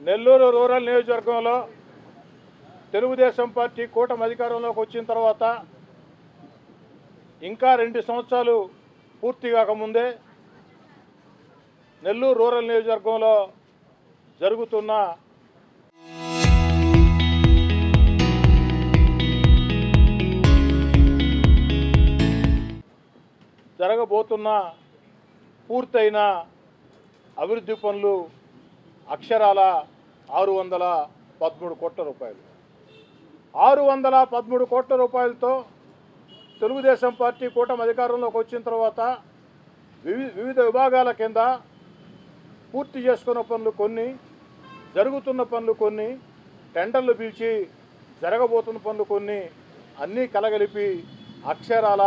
Nellore rural నియోజకవర్గంలో Telugu Desam party కూటమి అధికారంలోకి వచ్చిన తర్వాత ఇంకా 2 సంవత్సరాలు పూర్తి కాకముందే నెల్లూరు రూరల్ నియోజకవర్గంలో జరుగుతున్న జరగబోతున్న పూర్తయిన అభివృద్ధి పనులు అక్షరాల 613 కోట్ల రూపాయలు. 613 కోట్ల రూపాయలతో తెలుగుదేశం పార్టీ కూటమి అధికారంలోకి వచ్చిన తర్వాత వివిధ విభాగాల కింద పూర్తి చేసుకున్న పనులు కొన్ని, జరుగుతున్న పనులు కొన్ని, టెండర్లు పిలిచి జరగబోతున్న పనులు కొన్ని అన్నీ కలగలిపి అక్షరాల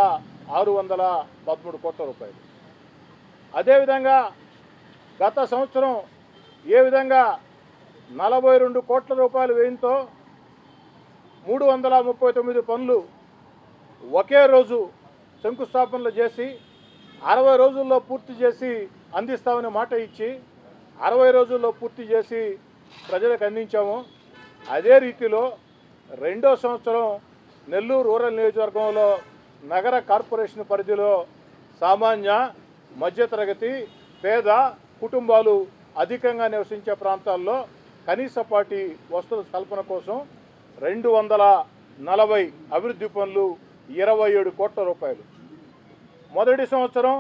613 కోట్ల రూపాయలు. అదేవిధంగా గత సంవత్సరం ఏ విధంగా 42 కోట్ల రూపాయలు వ్యయంతో 339 పనులు ఒకే రోజు శంకుస్థాపనలు చేసి 60 రోజుల్లో పూర్తి చేసి అందిస్తామని మాట ఇచ్చి 60 రోజుల్లో పూర్తి చేసి ప్రజలకు అందించాము. అదే రీతిలో రెండో సంవత్సరం నెల్లూరు రూరల్ నియోజకవర్గంలో నగర కార్పొరేషన్ పరిధిలో సామాన్య మధ్యతరగతి పేద కుటుంబాలు అధికంగా నివసించే ప్రాంతాల్లో కనీసపాటి వసతుల కల్పన కోసం 240 అభివృద్ధి పనులు 27 కోట్ల రూపాయలు. మొదటి సంవత్సరం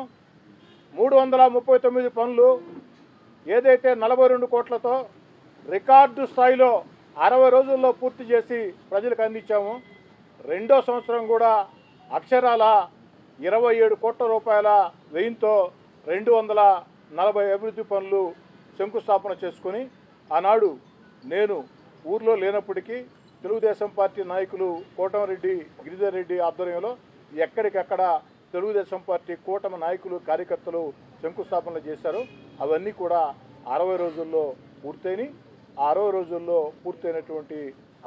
339 పనులు ఏదైతే 42 కోట్లతో రికార్డు స్థాయిలో 60 రోజుల్లో పూర్తి చేసి ప్రజలకు అందించాము. రెండో సంవత్సరం కూడా అక్షరాల 27 కోట్ల రూపాయల వ్యయంతో 240 అభివృద్ధి పనులు శంకుస్థాపన చేసుకుని ఆనాడు నేను ఊర్లో లేనప్పటికీ తెలుగుదేశం పార్టీ నాయకులు కోటమిరెడ్డి గిరిధర్ రెడ్డి ఆధ్వర్యంలో ఎక్కడికక్కడ తెలుగుదేశం పార్టీ కూటమి నాయకులు కార్యకర్తలు శంకుస్థాపనలు చేశారు. అవన్నీ కూడా 60 రోజుల్లో పూర్తయినాయి. ఆ 60 రోజుల్లో పూర్తయినటువంటి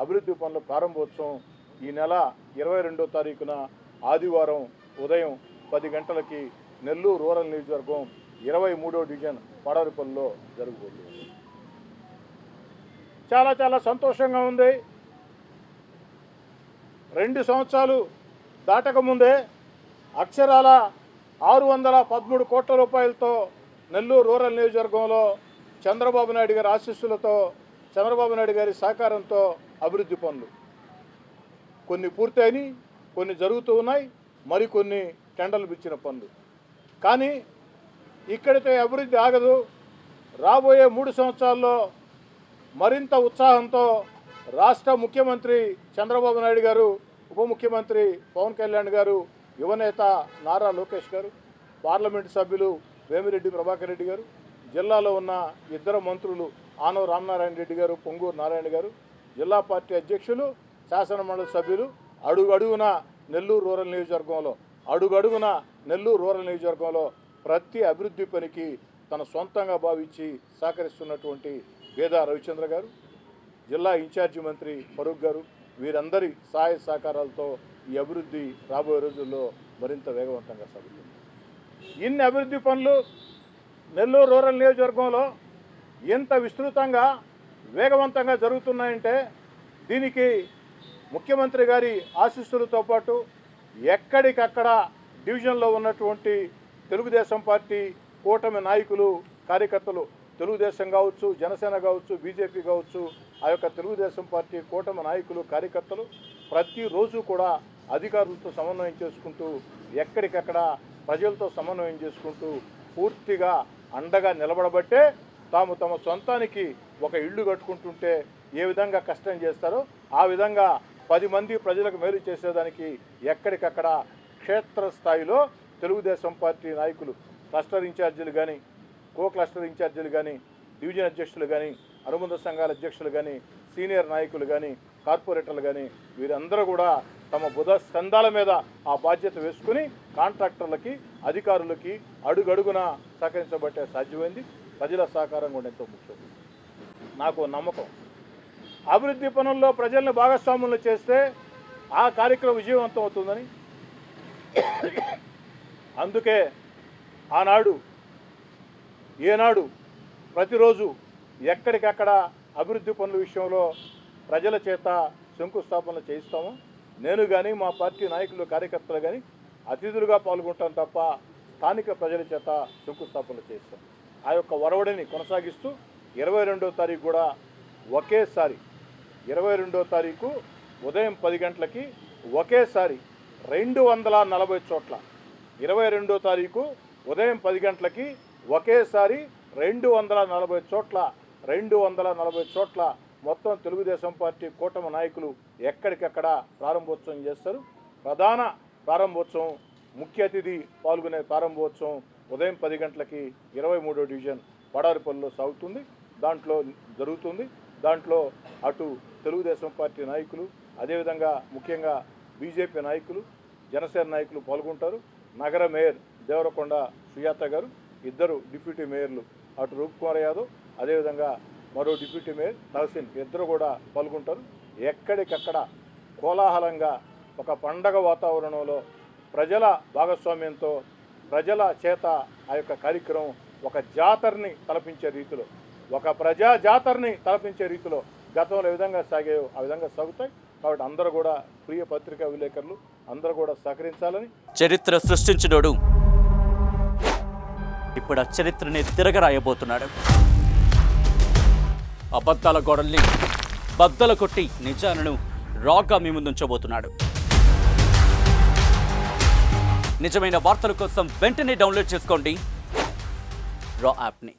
అభివృద్ధి పనుల ప్రారంభోత్సవం ఈ నెల 22వ తారీఖున ఆదివారం ఉదయం 10 గంటలకి నెల్లూరు రూరల్ నియోజకవర్గం 23వ డివిజన్ పడవరిపల్లిలో జరగబోతుంది. చాలా సంతోషంగా ఉంది. 2 సంవత్సరాలు దాటకముందే అక్షరాల 613 కోట్ల రూపాయలతో నెల్లూరు రూరల్ నియోజకవర్గంలో చంద్రబాబు నాయుడు గారి ఆశీస్సులతో, చంద్రబాబు నాయుడు గారి సహకారంతో అభివృద్ధి పనులు కొన్ని పూర్తయినాయి, కొన్ని జరుగుతూ ఉన్నాయి, మరికొన్ని టెండర్లు పిలిచిన పనులు. కానీ ఇక్కడితో అభివృద్ధి ఆగదు. రాబోయే 3 సంవత్సరాల్లో మరింత ఉత్సాహంతో రాష్ట్ర ముఖ్యమంత్రి చంద్రబాబు నాయుడు గారు, ఉప ముఖ్యమంత్రి పవన్ కళ్యాణ్ గారు, యువనేత నారా లోకేష్ గారు, పార్లమెంటు సభ్యులు వేమిరెడ్డి ప్రభాకర్ రెడ్డి గారు, జిల్లాలో ఉన్న 2 మంత్రులు ఆనవ రామనారాయణ రెడ్డి గారు, పొంగూరు నారాయణ గారు, జిల్లా పార్టీ అధ్యక్షులు, శాసనమండలి సభ్యులు అడుగడుగున నెల్లూరు రూరల్ నియోజకవర్గంలో ప్రతి అభివృద్ధి పనికి తన సొంతంగా భావించి సహకరిస్తున్నటువంటి వేదా రవిచంద్ర గారు, జిల్లా ఇన్ఛార్జి మంత్రి ఫరూక్ గారు, వీరందరి సహాయ సహకారాలతో ఈ అభివృద్ధి రాబోయే రోజుల్లో మరింత వేగవంతంగా సాగుతుంది. ఇన్ని అభివృద్ధి పనులు నెల్లూరు రూరల్ నియోజకవర్గంలో ఎంత విస్తృతంగా వేగవంతంగా జరుగుతున్నాయంటే దీనికి ముఖ్యమంత్రి గారి ఆశీస్సులతో పాటు ఎక్కడికక్కడ డివిజన్లో ఉన్నటువంటి తెలుగుదేశం పార్టీ కూటమి నాయకులు, కార్యకర్తలు, తెలుగుదేశం కావచ్చు, జనసేన కావచ్చు, బీజేపీ కావచ్చు, ఆ యొక్క తెలుగుదేశం పార్టీ కూటమి నాయకులు, కార్యకర్తలు ప్రతిరోజు కూడా అధికారులతో సమన్వయం చేసుకుంటూ, ఎక్కడికక్కడ ప్రజలతో సమన్వయం చేసుకుంటూ పూర్తిగా అండగా నిలబడబట్టే తాము తమ సొంతానికి ఒక ఇల్లు కట్టుకుంటుంటే ఏ విధంగా కష్టం చేస్తారో ఆ విధంగా 10 మంది ప్రజలకు మేలు చేసేదానికి ఎక్కడికక్కడ క్షేత్రస్థాయిలో తెలుగుదేశం పార్టీ నాయకులు, క్లస్టర్ ఇన్ఛార్జీలు కానీ, కో క్లస్టర్ ఇన్ఛార్జీలు కానీ, డివిజన్ అధ్యక్షులు కానీ, అనుబంధ సంఘాల అధ్యక్షులు కానీ, సీనియర్ నాయకులు కానీ, కార్పొరేటర్లు కానీ వీరందరూ కూడా తమ బుధ స్కంధాల మీద ఆ బాధ్యత వేసుకుని కాంట్రాక్టర్లకి, అధికారులకి అడుగడుగున సహకరించబట్టే సాధ్యమైంది. ప్రజల సహకారం కూడా ఎంతో ముఖ్యం. నాకు నమ్మకం, అభివృద్ధి పనుల్లో ప్రజలను భాగస్వాములు చేస్తే ఆ కార్యక్రమం విజయవంతం అవుతుందని. అందుకే ఆనాడు ఏనాడు ప్రతిరోజు ఎక్కడికక్కడ అభివృద్ధి పనుల విషయంలో ప్రజల చేత శంకుస్థాపనలు చేయిస్తాము. నేను కానీ మా పార్టీ నాయకులు కార్యకర్తలు కానీ అతిథులుగా పాల్గొంటాం తప్ప స్థానిక ప్రజల చేత శంకుస్థాపనలు చేస్తాం. ఆ యొక్క ఒరవడిని కొనసాగిస్తూ 22వ తారీఖు కూడా ఒకేసారి 22వ తారీఖు ఉదయం 10 గంటలకి ఒకేసారి 240 చోట్ల 22వ తారీఖు ఉదయం 10 గంటలకి ఒకేసారి 240 చోట్ల 240 చోట్ల మొత్తం తెలుగుదేశం పార్టీ కూటమి నాయకులు ఎక్కడికక్కడ ప్రారంభోత్సవం చేస్తారు. ప్రధాన ప్రారంభోత్సవం ముఖ్య అతిథి పాల్గొనే ప్రారంభోత్సవం ఉదయం 10 గంటలకి 23వ డివిజన్ పడారిపల్లిలో సాగుతుంది. దాంట్లో జరుగుతుంది. దాంట్లో అటు తెలుగుదేశం పార్టీ నాయకులు, అదేవిధంగా ముఖ్యంగా బీజేపీ నాయకులు, జనసేన నాయకులు పాల్గొంటారు. నగర మేయర్ దేవరకొండ సుజాత గారు, ఇద్దరు డిప్యూటీ మేయర్లు అటు రూప్కుమార్ యాదవ్, అదేవిధంగా మరో డిప్యూటీ మేయర్ తహసీన్ ఇద్దరు కూడా పాల్గొంటారు. ఎక్కడికక్కడ కోలాహలంగా ఒక పండగ వాతావరణంలో ప్రజల భాగస్వామ్యంతో ప్రజల చేత ఆ యొక్క కార్యక్రమం ఒక జాతరని తలపించే రీతిలో, ఒక ప్రజా జాతరని తలపించే రీతిలో గతంలో ఏ విధంగా సాగాయో ఆ విధంగా సాగుతాయి. కాబట్టి అందరూ కూడా ప్రియ పత్రికా విలేకరులు అందరూ కూడా సహకరించాలని. చరిత్ర సృష్టించినోడు ఇప్పుడు ఆ చరిత్రని తిరగరాయబోతున్నాడు. అబద్ధాల గోడల్ని బద్దల కొట్టి నిజాలను రాగా మీ ముందుంచబోతున్నాడు. నిజమైన వార్తల కోసం వెంటనే డౌన్లోడ్ చేసుకోండి రా యాప్ని.